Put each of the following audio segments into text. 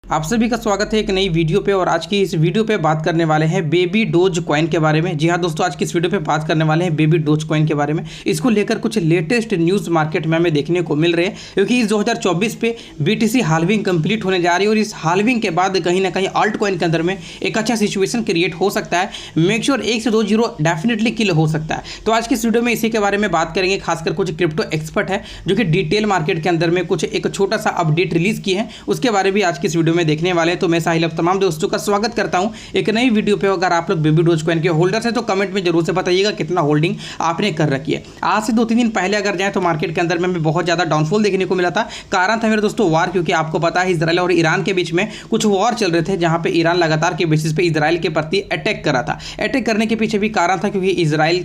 आप सभी का स्वागत है एक नई वीडियो पे। और आज की इस वीडियो पे बात करने वाले हैं बेबी डोज कॉइन के बारे में। जी हाँ दोस्तों, आज की इस वीडियो पे बात करने वाले हैं बेबी डोज कॉइन के बारे में। इसको लेकर कुछ लेटेस्ट न्यूज़ मार्केट में हमें देखने को मिल रहे हैं, क्योंकि इस 2024 पे BTC हाल्विंग कंप्लीट होने जा रही है और इस हाल्विंग के बाद कहीं ना कहीं अल्ट कॉइन के अंदर में एक अच्छा सिचुएशन क्रिएट हो सकता है। मेक श्योर 1 से 2 जीरो डेफिनेटली किल हो सकता है। तो आज की इस वीडियो में इसी के बारे में बात करेंगे। खासकर कुछ क्रिप्टो एक्सपर्ट है जो कि डिटेल मार्केट के अंदर में कुछ एक छोटा सा अपडेट रिलीज किए हैं, उसके बारे में आज की इस वीडियो में देखने वाले हैं। तो मैं साहिल अब तमाम दोस्तों का स्वागत करता हूं एक नई वीडियो पे। अगर आप लोग बेबी डोज कॉइन के होल्डर्स हैं तो कमेंट में जरूर से बताइएगा कितना होल्डिंग आपने कर रखी है। आज से 2-3 दिन पहले अगर जाएं तो मार्केट के अंदर में हमें बहुत ज्यादा डाउनफॉल देखने को मिला था। कारण था मेरे दोस्तों वार, क्योंकि आपको पता है इजराइल और ईरान के बीच में कुछ वॉर चल रहे थे, जहां पे ईरान लगातार के बेसिस पे इजराइल के प्रति अटैक कर रहा था। अटैक करने के पीछे भी कारण था क्योंकि इजराइल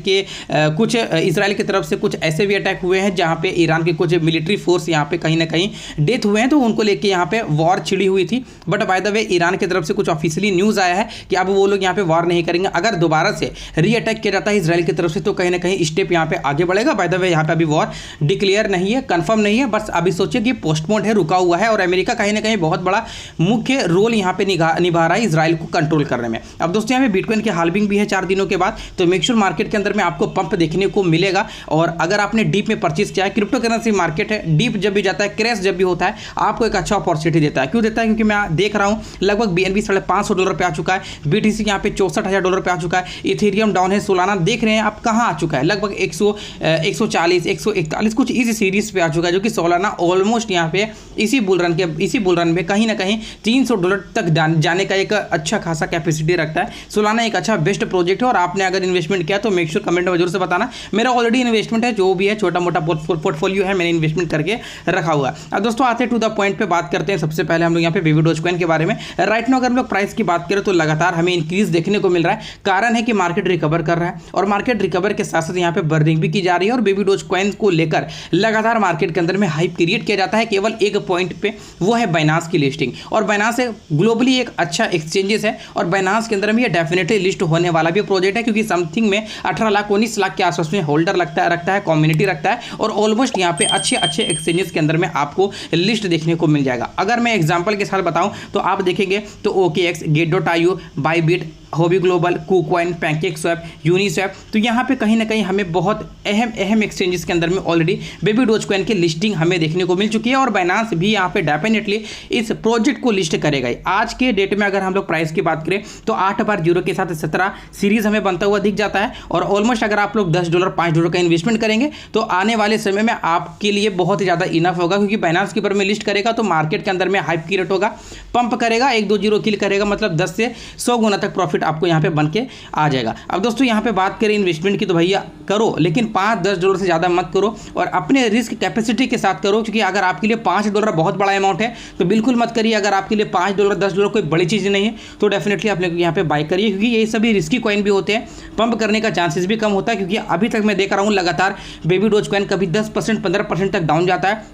की तरफ से कुछ ऐसे भी अटैक हुए हैं जहां पे ईरान के कुछ मिलिट्री फोर्स यहाँ पे कहीं ना कहीं डेथ हुए हैं, तो उनको लेके यहाँ पे वॉर छिड़ी हुई थी। But by the way Iran की तरफ से कुछ ऑफिशियली न्यूज़ आया है कि अब वो लोग यहाँ पे वॉर नहीं करेंगे। अगर दोबारा से री अटैक किया जाता है इजराइल की तरफ से तो कहीं ना कहीं स्टेप यहाँ पे आगे बढ़ेगा। बाय द वे यहाँ पे अभी वॉर डिक्लेयर नहीं है, कंफर्म नहीं है, बस अभी सोचिए कि पोस्टपोन है, रुका हुआ है। और अमेरिका कहीं ना कहीं बहुत बड़ा मुख्य रोल यहाँ पे निभा रहा है इजराइल को कंट्रोल करने में। अब दोस्तों यहाँ पे बिटकॉइन की हाल्विंग भी है 4 दिनों के बाद, तो मेक श्योर मार्केट के अंदर में आपको पंप देखने को मिलेगा। और अगर आपने डीप में परचेज किया है, क्रिप्टो करेंसी मार्केट है, डीप जब भी जाता है, क्रैश जब भी होता है, आपको एक अच्छा अपॉर्चुनिटी देता है। क्यों देता है? क्योंकि मैं देख रहा हूँ लगभग BNB $550 पे आ चुका है, BTC यहाँ पे $64,000 पे आ चुका है, इथेरियम डाउन है, सोलाना देख रहे हैं आप कहाँ आ चुका है, लगभग 140 141 कुछ इस सीरीज पे आ चुका है, जो कि सोलाना ऑलमोस्ट यहाँ पे इसी बुल रन में कहीं ना कहीं $300 तक जाने का एक अच्छा खासा कैपेसिटी रखता है। सोलाना एक अच्छा बेस्ट प्रोजेक्ट है और आपने अगर इन्वेस्टमेंट किया तो मेक श्योर कमेंट में जरूर से बताना। मेरा ऑलरेडी इन्वेस्टमेंट है, जो भी है छोटा मोटा पोर्टफोलियो है, मैंने इन्वेस्टमेंट करके रखा हुआ है। अब दोस्तों आते टू द पॉइंट पे बात करते हैं। सबसे पहले हम लोग यहाँ पे बेबी डोज कॉइन के बारे में राइट नाउ अगर हम लोग प्राइस की बात करें तो लगातार हमें इंक्रीज देखने को मिल रहा है। कारण है कि मार्केट रिकवर कर रहा है और मार्केट रिकवर के साथ साथ यहाँ पे बर्निंग भी की जा रही है। और बेबी डोज कॉइन को लेकर लगातार मार्केट के अंदर में हाइप क्रिएट किया जाता है केवल एक पॉइंट पे, वो है बाइनांस की लिस्टिंग। और बाइनांस ग्लोबली एक अच्छा एक्सचेंजेस है और बाइनांस के अंदर में ये डेफिनेटली लिस्ट होने वाला भी प्रोजेक्ट है, क्योंकि समथिंग में 18 लाख 19 लाख के आसपास में होल्डर रखता है, कम्युनिटी रखता है और ऑलमोस्ट यहाँ पे अच्छे एक्सचेंजेस के अंदर में आपको लिस्ट देखने को मिल जाएगा। अगर मैं एग्जांपल के साथ बताऊं तो आप देखेंगे तो OKX, Gate.io, Bybit, hobby global, KuCoin, PancakeSwap, Uniswap, तो यहाँ पे कहीं ना कहीं हमें बहुत अहम एक्सचेंजेस के अंदर में ऑलरेडी बेबी डोज कॉइन की लिस्टिंग हमें देखने को मिल चुकी है। और बाइनांस भी यहाँ पे डेफिनेटली इस प्रोजेक्ट को लिस्ट करेगा। आज के डेट में अगर हम लोग प्राइस की बात करें तो 8 बार 0 के साथ 17 सीरीज हमें बनता हुआ दिख जाता है। और ऑलमोस्ट अगर आप लोग $10 $5 का इन्वेस्टमेंट करेंगे तो आने वाले समय में आपके लिए बहुत ही ज़्यादा इनफ होगा, क्योंकि बाइनांस के ऊपर में लिस्ट करेगा तो मार्केट के अंदर में हाइप क्रिएट होगा, पंप करेगा, 1-2 जीरो किल करेगा, मतलब 10 से 100 गुना तक प्रॉफिट आपको यहाँ पे बन के आ जाएगा। अब दोस्तों यहाँ पे बात करें इन्वेस्टमेंट की तो भैया करो, लेकिन $5-10 से ज़्यादा मत करो और अपने रिस्क कैपेसिटी के साथ करो। क्योंकि अगर आपके लिए $5 बहुत बड़ा अमाउंट है तो बिल्कुल मत करिए। अगर आपके लिए $5 $10 कोई बड़ी चीज़ नहीं है तो डेफिनेटली आप लोग यहाँ पे बाय करिए, क्योंकि ये सभी रिस्की कॉइन भी होते हैं, पंप करने का चांसेस भी कम होता है। क्योंकि अभी तक मैं देख रहा हूँ लगातार बेबी डोज कॉइन कभी 10% 15% तक डाउन जाता है,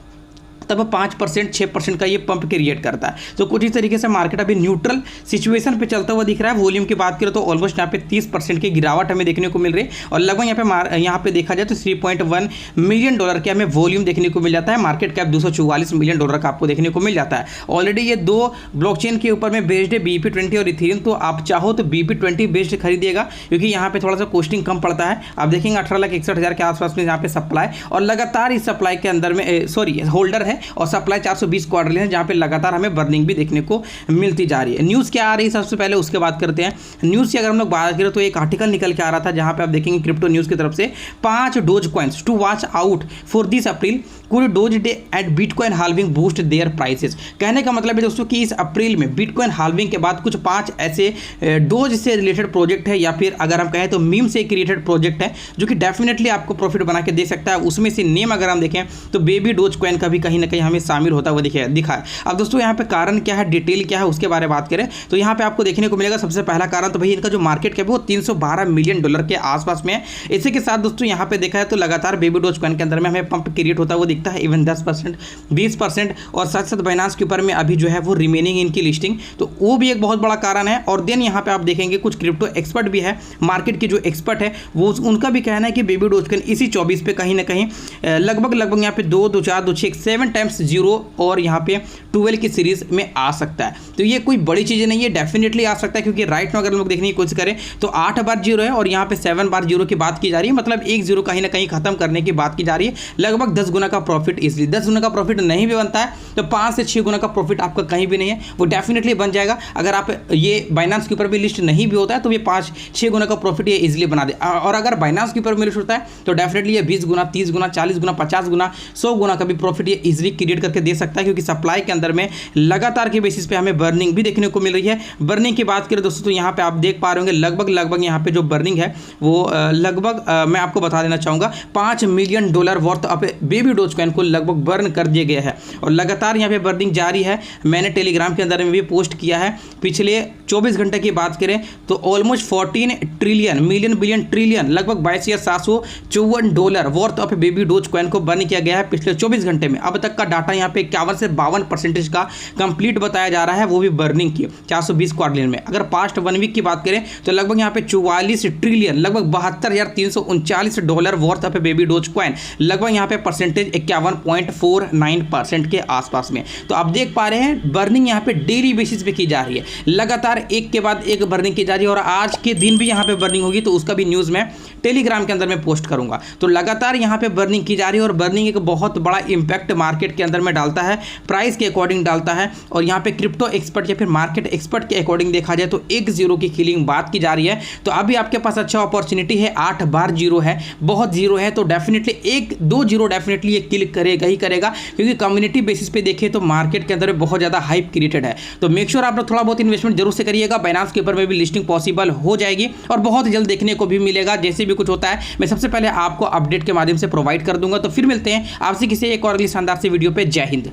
तब 5% 6% का ये पंप क्रिएट करता है। तो कुछ इस तरीके से मार्केट अभी न्यूट्रल सिचुएशन पे चलता हुआ दिख रहा है। वॉल्यूम की बात करें तो ऑलमोस्ट यहाँ पे 30% की गिरावट हमें देखने को मिल रही है और लगभग यहाँ पे देखा जाए तो $3.1 मिलियन के हमें वॉल्यूम देखने को मिल जाता है। मार्केट कैप $244 मिलियन का आपको देखने को मिल जाता है। ऑलरेडी ये 2 ब्लॉकचेन के ऊपर में बेस्ड है, BP20 और इथेरियम। तो आप चाहो तो BP20 बेस्ड खरीदिएगा, क्योंकि यहाँ पे थोड़ा सा कॉस्टिंग कम पड़ता है। आप देखेंगे 18,61,000 के आसपास में यहाँ पे सप्लाई, और लगातार इस सप्लाई के अंदर में होल्डर है और सप्लाई 420 क्वार्टरली है, जहां पे लगातार हमें बर्निंग भी देखने को मिलती जा रही है। न्यूज़ क्या आ रही है सबसे पहले उसके बात करते हैं। न्यूज़ की अगर हम लोग बात करें तो एक आर्टिकल निकल के आ रहा था, जहां पे आप देखेंगे क्रिप्टो न्यूज़ की तरफ से 5 Doge coins to watch out for this April, could Doge day at Bitcoin halving boost their prices. कहने का मतलब है दोस्तों कि इस अप्रैल में बिटकॉइन हाल्विंग के बाद कुछ 5 ऐसे डोज से रिलेटेड प्रोजेक्ट है, या फिर अगर हम कहें तो मीम से क्रिएटेड प्रोजेक्ट है, जो कि डेफिनेटली आपको प्रॉफिट बना के दे सकता है। उसमें से नेम अगर हम देखें तो बेबी डोज कॉइन का भी कहीं ना कहीं हमें शामिल होता हुआ दिखा है। अब दोस्तों यहाँ पे कारण क्या है, डिटेल क्या है, उसके बारे में बात करें तो यहाँ पे आपको देखने को मिलेगा सबसे पहला कारण तो भाई इनका जो मार्केट कैप है वो $312 मिलियन के आसपास में है। इसी के साथ दोस्तों यहाँ पे देखा है तो लगातार बेबी डोज कॉइन के अंदर में हमें पंप क्रिएट होता हुआ दिखता है, इवन 10% 20%, और साथ साथ बाइनांस के ऊपर में अभी जो है वो रिमेनिंग इनकी लिस्टिंग, तो वो भी एक बहुत बड़ा कारण है। और देन यहाँ पे आप देखेंगे कुछ क्रिप्टो एक्सपर्ट भी है, मार्केट के जो एक्सपर्ट है वो उनका भी कहना है कि बेबी डोज कॉइन इसी 24 पे कहीं ना कहीं लगभग यहाँ पे 2, 2, 4, 2, 6, 7 टाइम्स 0 और यहाँ पे 12 की सीरीज में आ सकता है। तो ये कोई बड़ी चीज़ नहीं है, डेफिनेटली आ सकता है, क्योंकि राइट में अगर हम लोग देखने की कोशिश करें तो 8 बार 0 है और यहाँ पे 7 बार 0 की बात की जा रही है, मतलब एक 0 कहीं ना कहीं खत्म करने की बात की जा रही है। लगभग 10 गुना का प्रॉफिट, इसलिए 10 गुना का प्रॉफिट नहीं भी बनता है तो 5 से 6 गुना का प्रॉफिट आपका कहीं भी नहीं है, वो डेफिनेटली बन जाएगा। अगर आप ये बाइनांस के ऊपर भी लिस्ट नहीं भी होता है तो ये 5-6 गुना का प्रॉफिट ये इजीली बना दे, और अगर बाइनांस के ऊपर में लिस्ट होता है तो डेफिनेटली ये 20 गुना, 30 गुना, 40 गुना, 50 गुना, 100 गुना का भी प्रॉफिट ये इजीली क्रिएट करके दे सकता है, क्योंकि सप्लाई के अंदर में लगातार के बेसिस पे हमें बर्निंग भी देखने को मिल रही है। बर्निंग की बात करें दोस्तों तो यहाँ पे आप देख पा रहे होंगे लगभग यहाँ पे जो बर्निंग है वो लगभग मैं आपको बता देना चाहूँगा $5 million worth of baby dose coin को लगभग बर्न कर दिया गया है, और लगातार यहाँ पे बर्निंग जारी है। मैंने टेलीग्राम के अंदर में भी पोस्ट किया है, पिछले 24 घंटे की बात करें तो almost 14 trillion million billion trillion लगभग $22,754 worth of baby dose coin को बर्न किया गया है पिछले 24 घंटे में। अब तक का डाटा यहाँ पे 51 से 52% का कंप्लीट बताया जा रहा है, वो भी बर्निंग की 420 क्वाड्रिलियन में। अगर पास्ट 1 वीक की बात करें तो लगभग यहाँ पे 44 ट्रिलियन लगभग $72,339 worth of baby dose coin, लगभग यहाँ पे परसेंटेज 51.49% के आसपास में। तो आप देख पा रहे हैं बर्निंग यहाँ पे डेली बेसिस पे की जा रही है, लगातार एक के बाद एक बर्निंग की जा रही है, और आज के दिन भी यहाँ पे बर्निंग होगी तो उसका भी न्यूज़ मैं टेलीग्राम के अंदर में पोस्ट करूंगा। तो लगातार यहाँ पे बर्निंग की जा रही है, और बर्निंग एक बहुत बड़ा इंपैक्ट मार्केट के अंदर में डालता है, प्राइस के अकॉर्डिंग डालता है। और यहाँ पे क्रिप्टो एक्सपर्ट या फिर मार्केट एक्सपर्ट के अकॉर्डिंग देखा जाए तो 1 0 की किलिंग बात की जा रही है। तो अभी आपके पास अच्छा अपॉर्चुनिटी है, 8 बार 0 है, बहुत 0 है, तो डेफिनेटली 1-2 0 डेफिनेटली ये क्लिक करेगा ही करेगा, क्योंकि कम्युनिटी बेसिस पे देखें तो मार्केट के अंदर बहुत ज़्यादा हाइप क्रिएटेड है। तो मेक श्योर आप लोग थोड़ा बहुत इन्वेस्टमेंट जरूर से करिएगा, बाइनांस के ऊपर में भी लिस्टिंग पॉसिबल हो जाएगी और बहुत जल्द देखने को भी मिलेगा। जैसे भी कुछ होता है मैं सबसे पहले आपको अपडेट के माध्यम से प्रोवाइड कर दूंगा। तो फिर मिलते हैं आपसे किसी एक और अगली शानदार से वीडियो पे। जय हिंद।